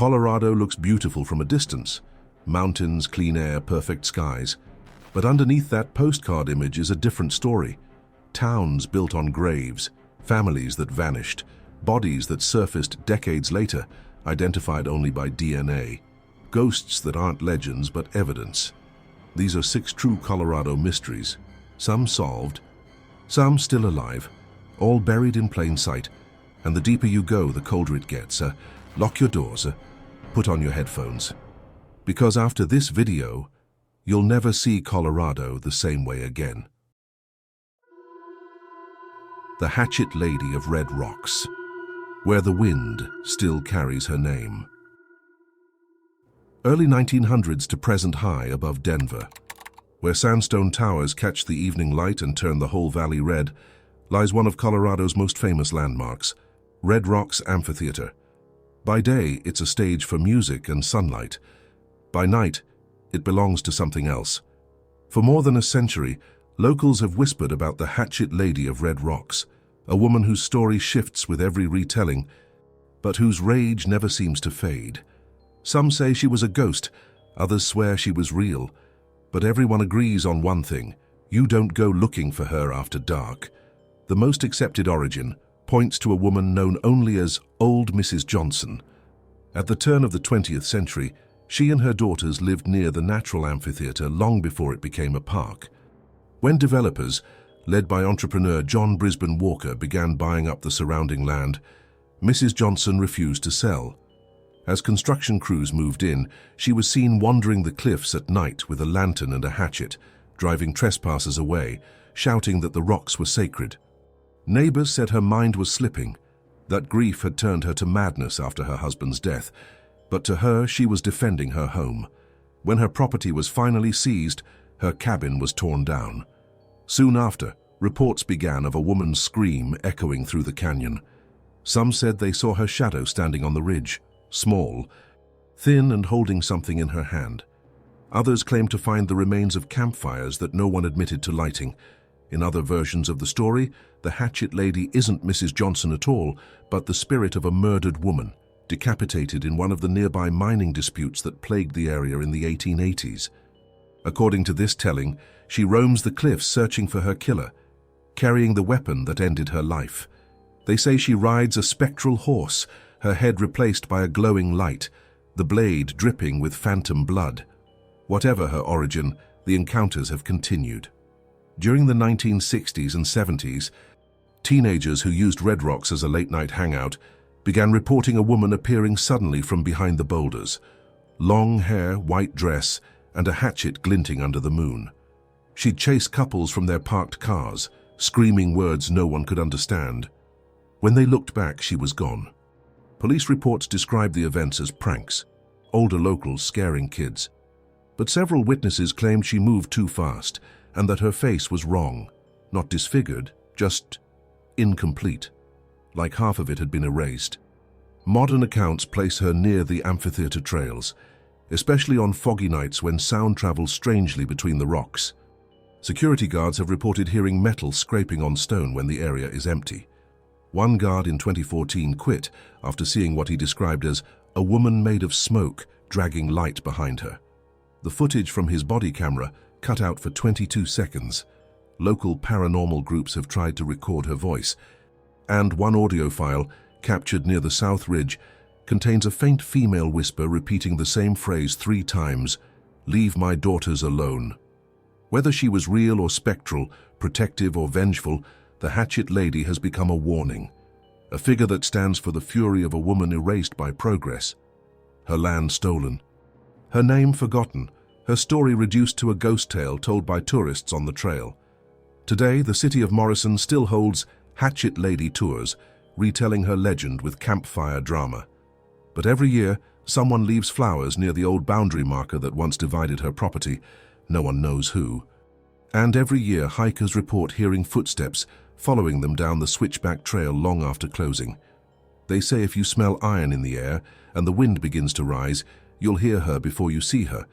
Colorado looks beautiful from a distance. Mountains, clean air, perfect skies. But underneath that postcard image is a different story. Towns built on graves, families that vanished, bodies that surfaced decades later, identified only by DNA. Ghosts that aren't legends but evidence. These are 6 true Colorado mysteries, some solved, some still alive, all buried in plain sight. And the deeper you go, the colder it gets. Lock your doors, put on your headphones. Because after this video, you'll never see Colorado the same way again. The Hatchet Lady of Red Rocks, where the wind still carries her name. Early 1900s to present high above Denver, where sandstone towers catch the evening light and turn the whole valley red, lies one of Colorado's most famous landmarks, Red Rocks Amphitheater. By day, it's a stage for music and sunlight. By night, it belongs to something else. For more than a century, locals have whispered about the Hatchet Lady of Red Rocks, a woman whose story shifts with every retelling, but whose rage never seems to fade. Some say she was a ghost, others swear she was real, but everyone agrees on one thing: you don't go looking for her after dark. The most accepted origin points to a woman known only as Old Mrs. Johnson. At the turn of the 20th century, she and her daughters lived near the natural amphitheater long before it became a park. When developers, led by entrepreneur John Brisbane Walker, began buying up the surrounding land, Mrs. Johnson refused to sell. As construction crews moved in, she was seen wandering the cliffs at night with a lantern and a hatchet, driving trespassers away, shouting that the rocks were sacred. Neighbors said her mind was slipping, that grief had turned her to madness after her husband's death, but to her she was defending her home. When her property was finally seized, her cabin was torn down. Soon after, reports began of a woman's scream echoing through the canyon. Some said they saw her shadow standing on the ridge, small, thin and holding something in her hand. Others claimed to find the remains of campfires that no one admitted to lighting. In other versions of the story, the Hatchet Lady isn't Mrs. Johnson at all, but the spirit of a murdered woman, decapitated in one of the nearby mining disputes that plagued the area in the 1880s. According to this telling, she roams the cliffs searching for her killer, carrying the weapon that ended her life. They say she rides a spectral horse, her head replaced by a glowing light, the blade dripping with phantom blood. Whatever her origin, the encounters have continued. During the 1960s and 70s, teenagers who used Red Rocks as a late-night hangout began reporting a woman appearing suddenly from behind the boulders. Long hair, white dress, and a hatchet glinting under the moon. She'd chase couples from their parked cars, screaming words no one could understand. When they looked back, she was gone. Police reports described the events as pranks, older locals scaring kids. But several witnesses claimed she moved too fast and that her face was wrong, not disfigured, just incomplete, like half of it had been erased. Modern accounts place her near the amphitheater trails, especially on foggy nights when sound travels strangely between the rocks. Security guards have reported hearing metal scraping on stone when the area is empty. One guard in 2014 quit after seeing what he described as a woman made of smoke dragging light behind her. The footage from his body camera cut out for 22 seconds. Local paranormal groups have tried to record her voice, and one audio file, captured near the South Ridge, contains a faint female whisper repeating the same phrase 3 times, "Leave my daughters alone." Whether she was real or spectral, protective or vengeful, the Hatchet Lady has become a warning, a figure that stands for the fury of a woman erased by progress, her land stolen, her name forgotten, her story reduced to a ghost tale told by tourists on the trail. Today, the city of Morrison still holds Hatchet Lady tours, retelling her legend with campfire drama. But every year, someone leaves flowers near the old boundary marker that once divided her property, no one knows who. And every year, hikers report hearing footsteps following them down the switchback trail long after closing. They say if you smell iron in the air and the wind begins to rise, you'll hear her before you see her,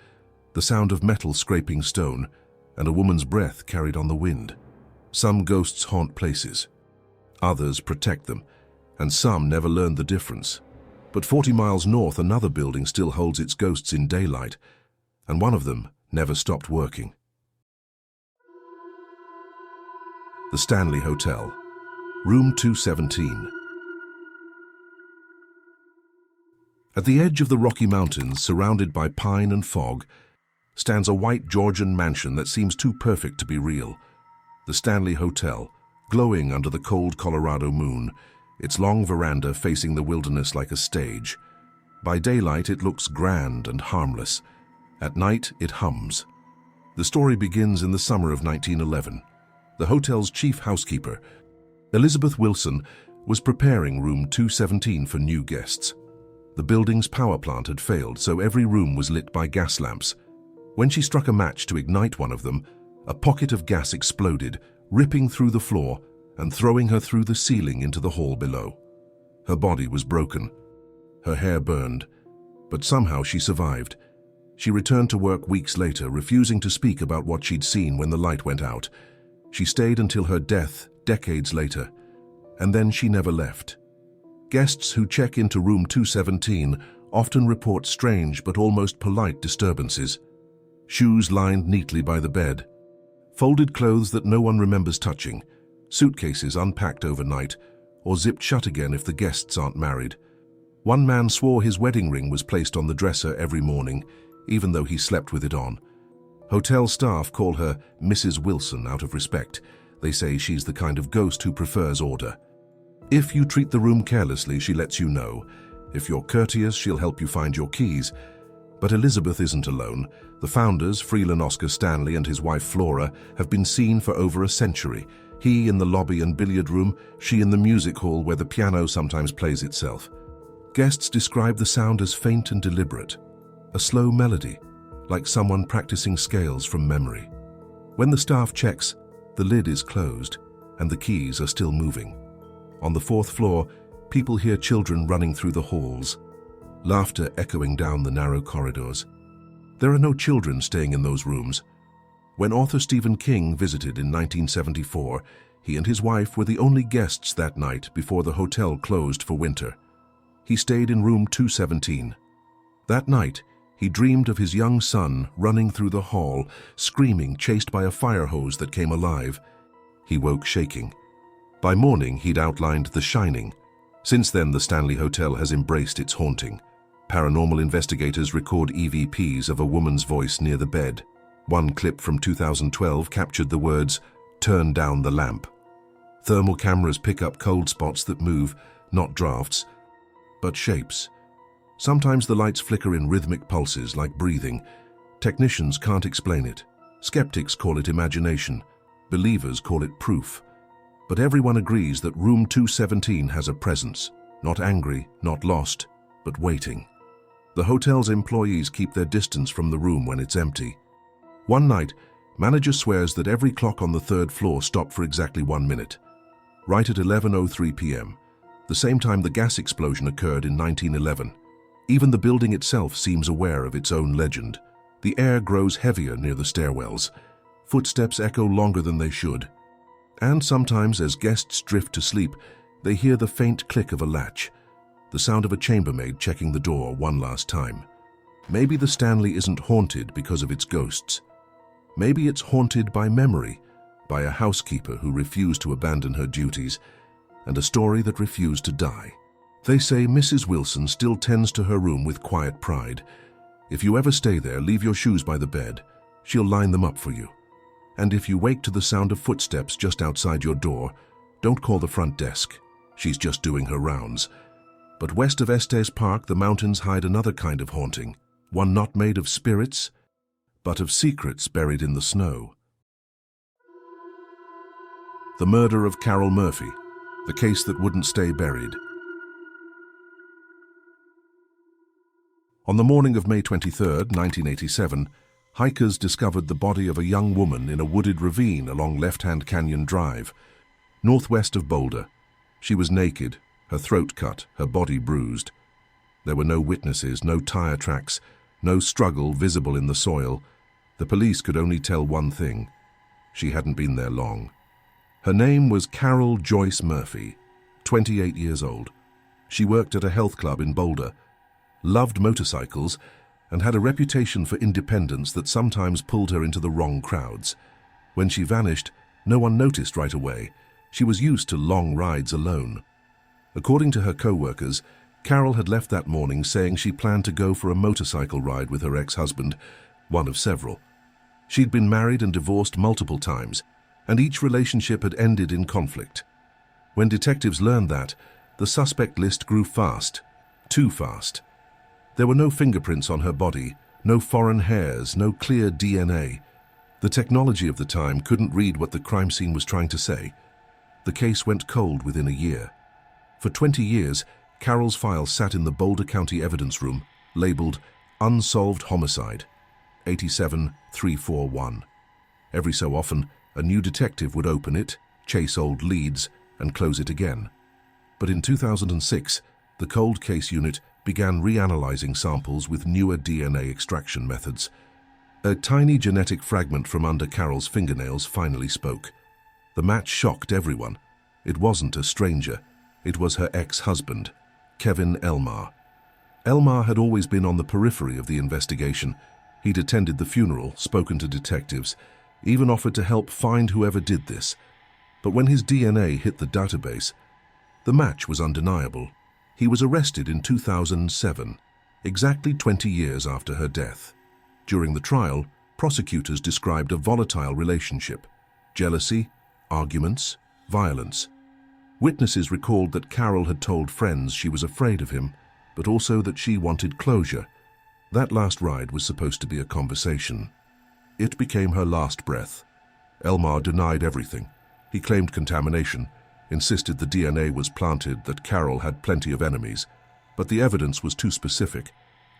the sound of metal scraping stone, and a woman's breath carried on the wind. Some ghosts haunt places, others protect them, and some never learn the difference. But 40 miles north, another building still holds its ghosts in daylight, and one of them never stopped working. The Stanley Hotel, Room 217. At the edge of the Rocky Mountains, surrounded by pine and fog, stands a white Georgian mansion that seems too perfect to be real. The Stanley Hotel, glowing under the cold Colorado moon, its long veranda facing the wilderness like a stage. By daylight, it looks grand and harmless. At night, it hums. The story begins in the summer of 1911. The hotel's chief housekeeper, Elizabeth Wilson, was preparing room 217 for new guests. The building's power plant had failed, so every room was lit by gas lamps. When she struck a match to ignite one of them, a pocket of gas exploded, ripping through the floor and throwing her through the ceiling into the hall below. Her body was broken. Her hair burned, but somehow she survived. She returned to work weeks later, refusing to speak about what she'd seen when the light went out. She stayed until her death, decades later, and then she never left. Guests who check into room 217 often report strange but almost polite disturbances. Shoes lined neatly by the bed, folded clothes that no one remembers touching, suitcases unpacked overnight, or zipped shut again if the guests aren't married. One man swore his wedding ring was placed on the dresser every morning, even though he slept with it on. Hotel staff call her Mrs. Wilson out of respect. They say she's the kind of ghost who prefers order. If you treat the room carelessly, she lets you know. If you're courteous, she'll help you find your keys. But Elizabeth isn't alone. The founders, Freelan Oscar Stanley and his wife Flora, have been seen for over a century. He in the lobby and billiard room, she in the music hall where the piano sometimes plays itself. Guests describe the sound as faint and deliberate, a slow melody, like someone practicing scales from memory. When the staff checks, the lid is closed and the keys are still moving. On the fourth floor, people hear children running through the halls, laughter echoing down the narrow corridors. There are no children staying in those rooms. When author Stephen King visited in 1974, he and his wife were the only guests that night before the hotel closed for winter. He stayed in room 217. That night, he dreamed of his young son running through the hall, screaming, chased by a fire hose that came alive. He woke shaking. By morning, he'd outlined The Shining. Since then, the Stanley Hotel has embraced its haunting. Paranormal investigators record EVPs of a woman's voice near the bed. One clip from 2012 captured the words, "Turn down the lamp." Thermal cameras pick up cold spots that move, not drafts, but shapes. Sometimes the lights flicker in rhythmic pulses like breathing. Technicians can't explain it. Skeptics call it imagination. Believers call it proof. But everyone agrees that room 217 has a presence, not angry, not lost, but waiting. The hotel's employees keep their distance from the room when it's empty. One night, manager swears that every clock on the third floor stopped for exactly 1 minute. Right at 11:03 p.m., the same time the gas explosion occurred in 1911. Even the building itself seems aware of its own legend. The air grows heavier near the stairwells. Footsteps echo longer than they should. And sometimes, as guests drift to sleep, they hear the faint click of a latch, the sound of a chambermaid checking the door one last time. Maybe the Stanley isn't haunted because of its ghosts. Maybe it's haunted by memory, by a housekeeper who refused to abandon her duties, and a story that refused to die. They say Mrs. Wilson still tends to her room with quiet pride. If you ever stay there, leave your shoes by the bed. She'll line them up for you. And if you wake to the sound of footsteps just outside your door, don't call the front desk. She's just doing her rounds. But west of Estes Park, the mountains hide another kind of haunting, one not made of spirits, but of secrets buried in the snow. The murder of Carol Murphy, the case that wouldn't stay buried. On the morning of May 23, 1987, hikers discovered the body of a young woman in a wooded ravine along Left-Hand Canyon Drive, northwest of Boulder. She was naked, her throat cut, her body bruised. There were no witnesses, no tire tracks, no struggle visible in the soil. The police could only tell one thing: she hadn't been there long. Her name was Carol Joyce Murphy, 28 years old. She worked at a health club in Boulder, loved motorcycles, and had a reputation for independence that sometimes pulled her into the wrong crowds. When she vanished, no one noticed right away. She was used to long rides alone. According to her co-workers, Carol had left that morning saying she planned to go for a motorcycle ride with her ex-husband, one of several. She'd been married and divorced multiple times, and each relationship had ended in conflict. When detectives learned that, the suspect list grew fast, too fast. There were no fingerprints on her body, no foreign hairs, no clear DNA. The technology of the time couldn't read what the crime scene was trying to say. The case went cold within a year. For 20 years, Carol's file sat in the Boulder County Evidence Room, labeled Unsolved Homicide, 87341. Every so often, a new detective would open it, chase old leads, and close it again. But in 2006, the Cold Case Unit began reanalyzing samples with newer DNA extraction methods. A tiny genetic fragment from under Carol's fingernails finally spoke. The match shocked everyone. It wasn't a stranger. It was her ex-husband, Kevin Elmar. Elmar had always been on the periphery of the investigation. He'd attended the funeral, spoken to detectives, even offered to help find whoever did this. But when his DNA hit the database, the match was undeniable. He was arrested in 2007, exactly 20 years after her death. During the trial, prosecutors described a volatile relationship: jealousy, arguments, violence. Witnesses recalled that Carol had told friends she was afraid of him, but also that she wanted closure. That last ride was supposed to be a conversation. It became her last breath. Elmar denied everything. He claimed contamination, insisted the DNA was planted, that Carol had plenty of enemies, but the evidence was too specific.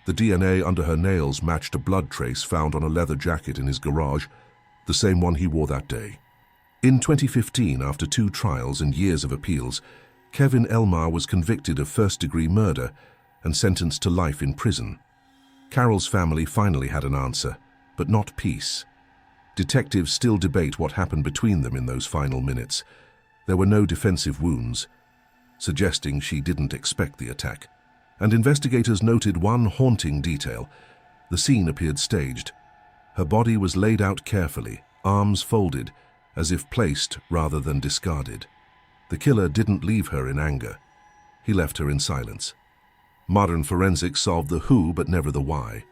The DNA under her nails matched a blood trace found on a leather jacket in his garage, the same one he wore that day. In 2015, after 2 trials and years of appeals, Kevin Elmar was convicted of first-degree murder and sentenced to life in prison. Carol's family finally had an answer, but not peace. Detectives still debate what happened between them in those final minutes. There were no defensive wounds, suggesting she didn't expect the attack. And investigators noted one haunting detail. The scene appeared staged. Her body was laid out carefully, arms folded, as if placed rather than discarded. The killer didn't leave her in anger. He left her in silence. Modern forensics solved the who but never the why.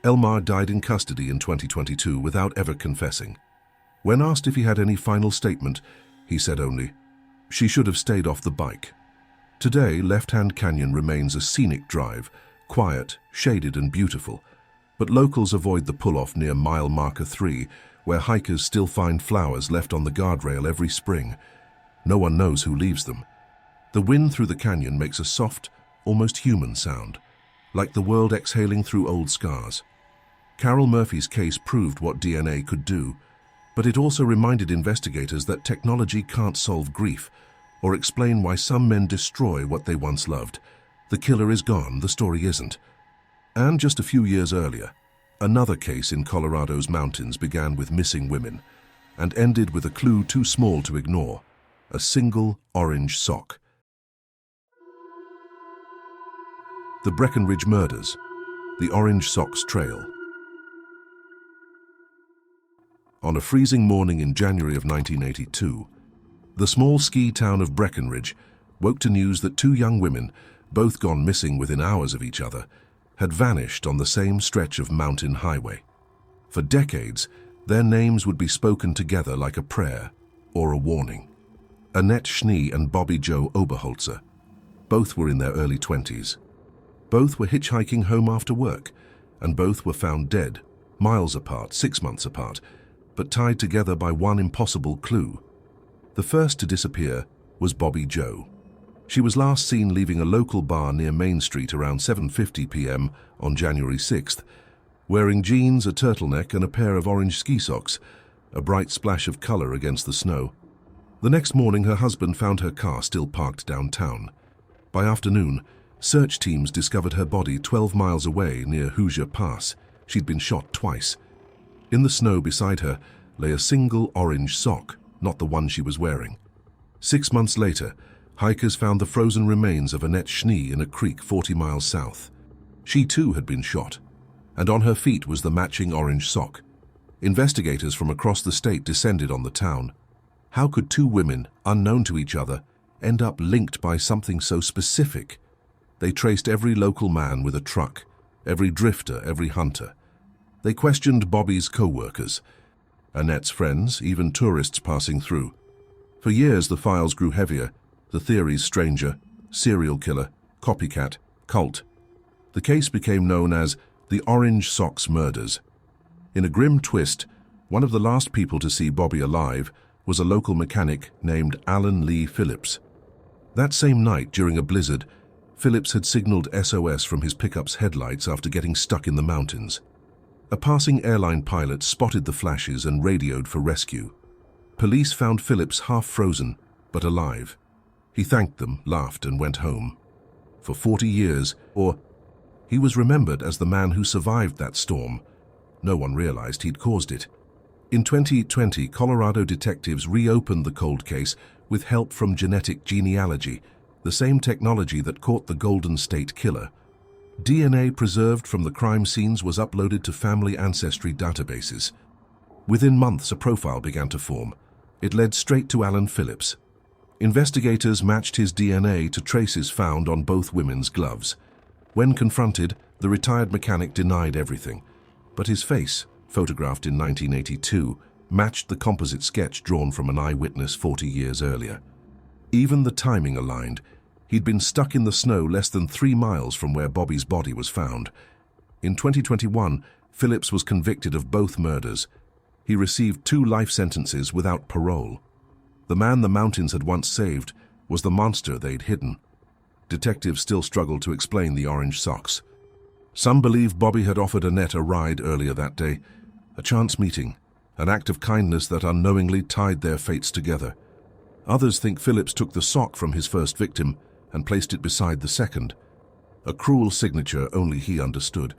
Elmar died in custody in 2022 without ever confessing. When asked if he had any final statement, he said only, "She should have stayed off the bike." Today, Left Hand Canyon remains a scenic drive, quiet, shaded and beautiful, but locals avoid the pull-off near mile marker 3, where hikers still find flowers left on the guardrail every spring. No one knows who leaves them. The wind through the canyon makes a soft, almost human sound, like the world exhaling through old scars. Carol Murphy's case proved what DNA could do, but it also reminded investigators that technology can't solve grief or explain why some men destroy what they once loved. The killer is gone, the story isn't. And just a few years earlier, another case in Colorado's mountains began with missing women and ended with a clue too small to ignore: a single orange sock. The Breckenridge Murders, the Orange Socks Trail. On a freezing morning in January of 1982, the small ski town of Breckenridge woke to news that 2 young women, both gone missing within hours of each other, had vanished on the same stretch of mountain highway. For decades, their names would be spoken together like a prayer or a warning. Annette Schnee and Bobby Joe Oberholzer. Both were in their early 20s. Both were hitchhiking home after work, and both were found dead, miles apart, 6 months apart, but tied together by one impossible clue. The first to disappear was Bobby Joe. She was last seen leaving a local bar near Main Street around 7:50 p.m. on January 6th, wearing jeans, a turtleneck, and a pair of orange ski socks, a bright splash of color against the snow. The next morning, her husband found her car still parked downtown. By afternoon, search teams discovered her body 12 miles away near Hoosier Pass. She'd been shot twice. In the snow beside her lay a single orange sock, not the one she was wearing. 6 months later, hikers found the frozen remains of Annette Schnee in a creek 40 miles south. She too had been shot, and on her feet was the matching orange sock. Investigators from across the state descended on the town. How could two women, unknown to each other, end up linked by something so specific? They traced every local man with a truck, every drifter, every hunter. They questioned Bobby's co-workers, Annette's friends, even tourists passing through. For years the files grew heavier, the theories stranger: serial killer, copycat, cult. The case became known as the Orange Socks Murders. In a grim twist, one of the last people to see Bobby alive was a local mechanic named Alan Lee Phillips. That same night, during a blizzard, Phillips had signaled SOS from his pickup's headlights after getting stuck in the mountains. A passing airline pilot spotted the flashes and radioed for rescue. Police found Phillips half frozen, but alive. He thanked them, laughed, and went home. For 40 years, he was remembered as the man who survived that storm. No one realized he'd caused it. In 2020, Colorado detectives reopened the cold case with help from genetic genealogy, the same technology that caught the Golden State Killer. DNA preserved from the crime scenes was uploaded to family ancestry databases. Within months, a profile began to form. It led straight to Alan Phillips. Investigators matched his DNA to traces found on both women's gloves. When confronted, the retired mechanic denied everything, but his face, photographed in 1982, matched the composite sketch drawn from an eyewitness 40 years earlier. Even the timing aligned. He'd been stuck in the snow less than 3 miles from where Bobby's body was found. In 2021, Phillips was convicted of both murders. He received 2 life sentences without parole. The man the mountains had once saved was the monster they'd hidden. Detectives still struggled to explain the orange socks. Some believe Bobby had offered Annette a ride earlier that day, a chance meeting, an act of kindness that unknowingly tied their fates together. Others think Phillips took the sock from his first victim and placed it beside the second. A cruel signature only he understood.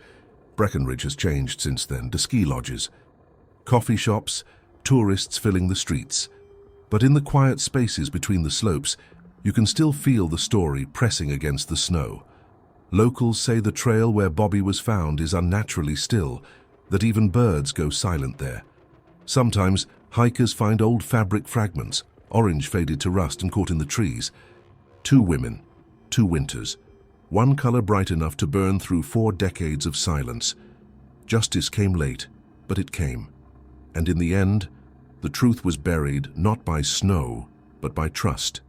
Breckenridge has changed since then to ski lodges, coffee shops, tourists filling the streets. But in the quiet spaces between the slopes, you can still feel the story pressing against the snow. Locals say the trail where Bobby was found is unnaturally still, that even birds go silent there. Sometimes hikers find old fabric fragments, orange faded to rust and caught in the trees. 2 women, 2 winters, one color bright enough to burn through 4 decades of silence. Justice came late, but it came. And in the end, the truth was buried not by snow, but by trust.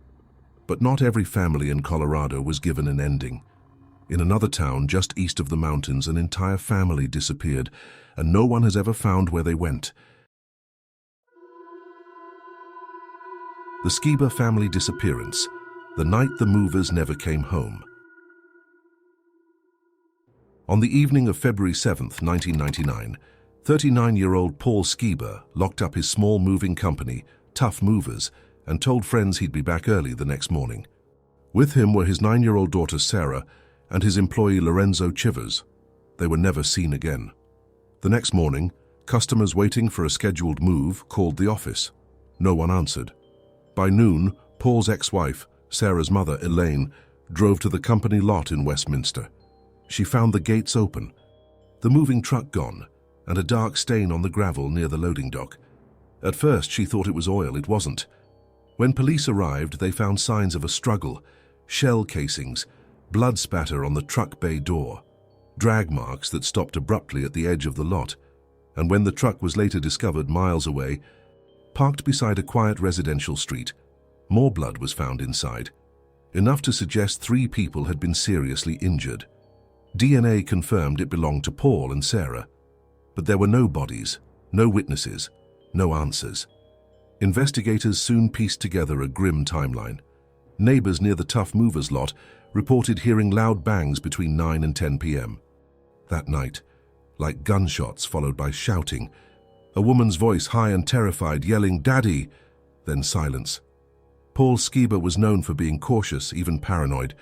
But not every family in Colorado was given an ending. In another town just east of the mountains, an entire family disappeared, and no one has ever found where they went. The Skiba family disappearance, the night the movers never came home. On the evening of February 7th, 1999, 39-year-old Paul Skiba locked up his small moving company, Tough Movers, and told friends he'd be back early the next morning. With him were his 9-year-old daughter Sarah and his employee Lorenzo Chivers. They were never seen again. The next morning, customers waiting for a scheduled move called the office. No one answered. By noon, Paul's ex-wife, Sarah's mother Elaine, drove to the company lot in Westminster. She found the gates open, the moving truck gone, and a dark stain on the gravel near the loading dock. At first, she thought it was oil. It wasn't. When police arrived, they found signs of a struggle: shell casings, blood spatter on the truck bay door, drag marks that stopped abruptly at the edge of the lot, and when the truck was later discovered miles away, parked beside a quiet residential street, more blood was found inside, enough to suggest 3 people had been seriously injured. DNA confirmed it belonged to Paul and Sarah, but there were no bodies, no witnesses, no answers. Investigators soon pieced together a grim timeline. Neighbors near the Tough Movers lot reported hearing loud bangs between 9 and 10 p.m. That night, like gunshots followed by shouting, a woman's voice high and terrified, yelling, "Daddy!" Then silence. Paul Skiba was known for being cautious, even paranoid.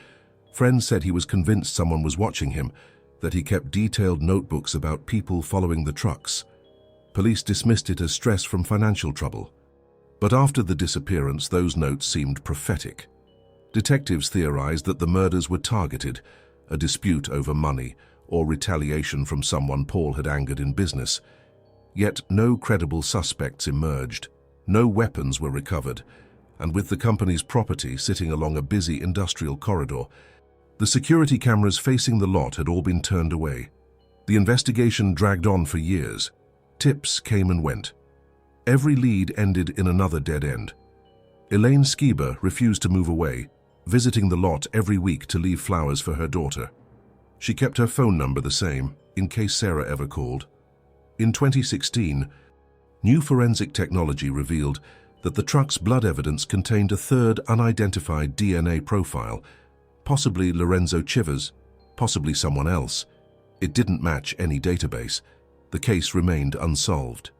Friends said he was convinced someone was watching him, that he kept detailed notebooks about people following the trucks. Police dismissed it as stress from financial trouble. But after the disappearance, those notes seemed prophetic. Detectives theorized that the murders were targeted, a dispute over money, or retaliation from someone Paul had angered in business. Yet no credible suspects emerged, no weapons were recovered, and with the company's property sitting along a busy industrial corridor, the security cameras facing the lot had all been turned away. The investigation dragged on for years. Tips came and went. Every lead ended in another dead end. Elaine Skiba refused to move away, visiting the lot every week to leave flowers for her daughter. She kept her phone number the same, in case Sarah ever called. In 2016, new forensic technology revealed that the truck's blood evidence contained a third unidentified DNA profile, possibly Lorenzo Chivers, possibly someone else. It didn't match any database. The case remained unsolved.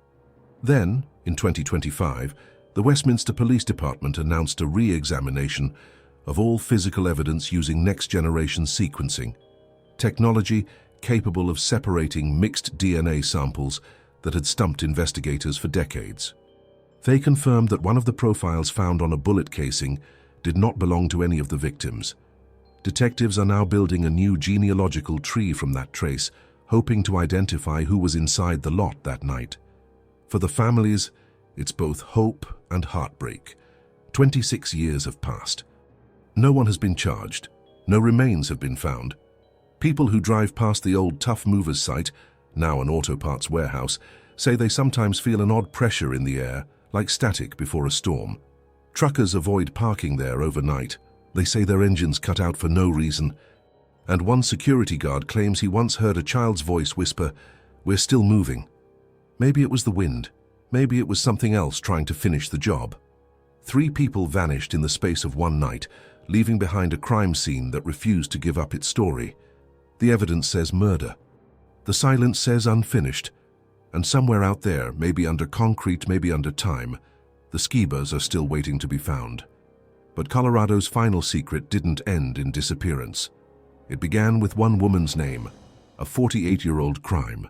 Then, in 2025, the Westminster Police Department announced a re-examination of all physical evidence using next-generation sequencing, technology capable of separating mixed DNA samples that had stumped investigators for decades. They confirmed that one of the profiles found on a bullet casing did not belong to any of the victims. Detectives are now building a new genealogical tree from that trace, hoping to identify who was inside the lot that night. For the families, it's both hope and heartbreak. 26 years have passed. No one has been charged. No remains have been found. People who drive past the old Tough Movers site, now an auto parts warehouse, say they sometimes feel an odd pressure in the air, like static before a storm. Truckers avoid parking there overnight. They say their engines cut out for no reason. And one security guard claims he once heard a child's voice whisper, "We're still moving." Maybe it was the wind. Maybe it was something else trying to finish the job. 3 people vanished in the space of one night, leaving behind a crime scene that refused to give up its story. The evidence says murder. The silence says unfinished. And somewhere out there, maybe under concrete, maybe under time, the Skibas are still waiting to be found. But Colorado's final secret didn't end in disappearance. It began with one woman's name, a 48-year-old crime,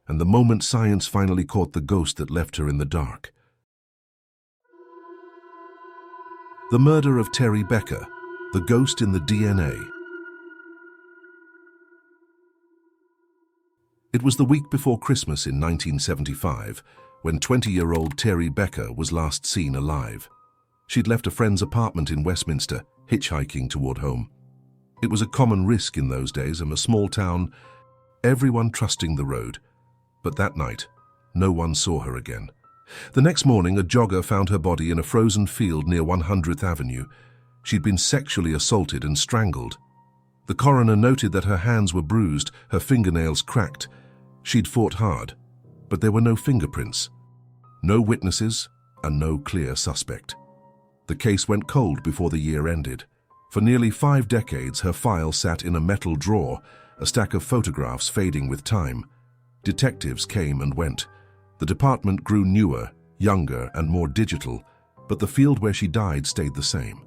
and the moment science finally caught the ghost that left her in the dark. The murder of Terry Becker, the ghost in the DNA. It was the week before Christmas in 1975 when 20-year-old Terry Becker was last seen alive. She'd left a friend's apartment in Westminster, hitchhiking toward home. It was a common risk in those days in a small town, everyone trusting the road. But that night, no one saw her again. The next morning, a jogger found her body in a frozen field near 100th Avenue. She'd been sexually assaulted and strangled. The coroner noted that her hands were bruised, her fingernails cracked. She'd fought hard, but there were no fingerprints, no witnesses, and no clear suspect. The case went cold before the year ended. For nearly 5 decades, her file sat in a metal drawer, a stack of photographs fading with time. Detectives came and went. The department grew newer, younger, and more digital, but the field where she died stayed the same.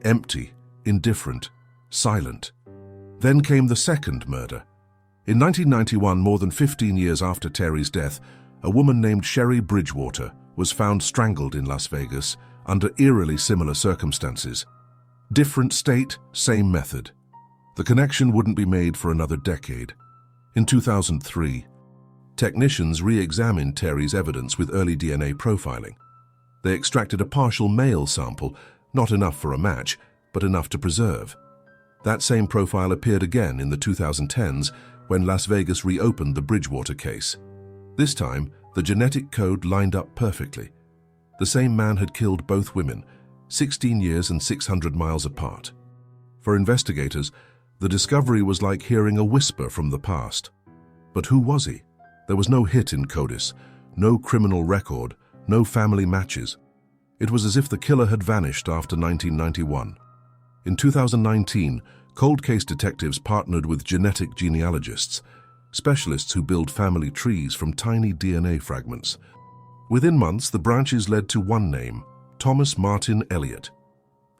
Empty, indifferent, silent. Then came the second murder. In 1991, more than 15 years after Terry's death, a woman named Sherry Bridgewater was found strangled in Las Vegas under eerily similar circumstances. Different state, same method. The connection wouldn't be made for another decade. In 2003, technicians re-examined Terry's evidence with early DNA profiling. They extracted a partial male sample, not enough for a match, but enough to preserve. That same profile appeared again in the 2010s when Las Vegas reopened the Bridgewater case. This time, the genetic code lined up perfectly. The same man had killed both women, 16 years and 600 miles apart. For investigators, the discovery was like hearing a whisper from the past. But who was he? There was no hit in CODIS, no criminal record, no family matches. It was as if the killer had vanished after 1991. In 2019, cold case detectives partnered with genetic genealogists, specialists who build family trees from tiny DNA fragments. Within months, the branches led to one name, Thomas Martin Elliott.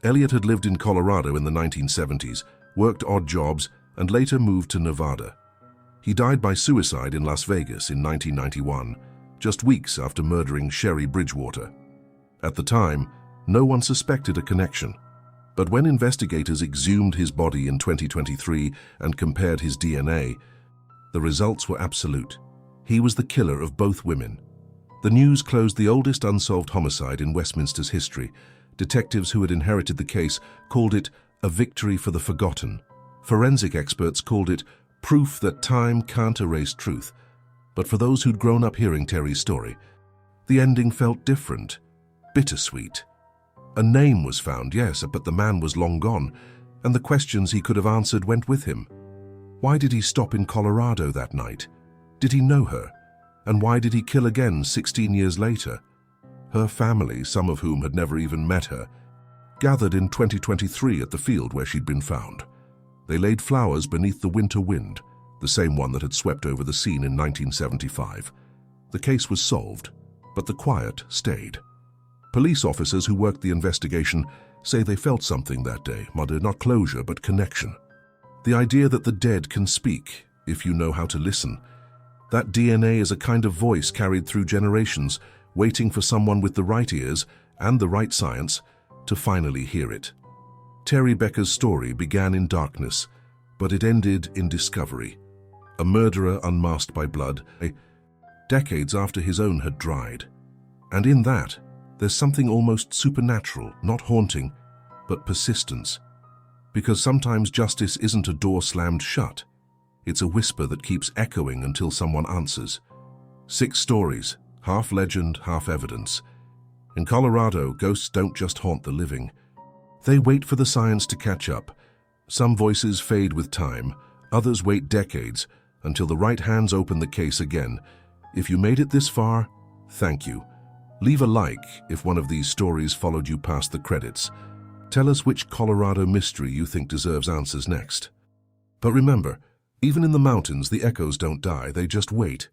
Elliott had lived in Colorado in the 1970s, worked odd jobs, and later moved to Nevada. He died by suicide in Las Vegas in 1991, just weeks after murdering Sherry Bridgewater. At the time, no one suspected a connection. But when investigators exhumed his body in 2023 and compared his DNA, the results were absolute. He was the killer of both women. The news closed the oldest unsolved homicide in Westminster's history. Detectives who had inherited the case called it a victory for the forgotten. Forensic experts called it proof that time can't erase truth. But for those who'd grown up hearing Terry's story, the ending felt different, bittersweet. A name was found, yes, but the man was long gone, and the questions he could have answered went with him. Why did he stop in Colorado that night? Did he know her? And why did he kill again 16 years later? Her family, some of whom had never even met her, gathered in 2023 at the field where she'd been found. They laid flowers beneath the winter wind, the same one that had swept over the scene in 1975. The case was solved, but the quiet stayed. Police officers who worked the investigation say they felt something that day, not closure, but connection. The idea that the dead can speak, if you know how to listen. That DNA is a kind of voice carried through generations, waiting for someone with the right ears and the right science to finally hear it. Terry Becker's story began in darkness, but it ended in discovery. A murderer unmasked by blood, decades after his own had dried. And in that, there's something almost supernatural, not haunting, but persistence. Because sometimes justice isn't a door slammed shut. It's a whisper that keeps echoing until someone answers. 6 stories, half legend, half evidence. In Colorado, ghosts don't just haunt the living. They wait for the science to catch up. Some voices fade with time, others wait decades, until the right hands open the case again. If you made it this far, thank you. Leave a like if one of these stories followed you past the credits. Tell us which Colorado mystery you think deserves answers next. But remember, even in the mountains, the echoes don't die, they just wait.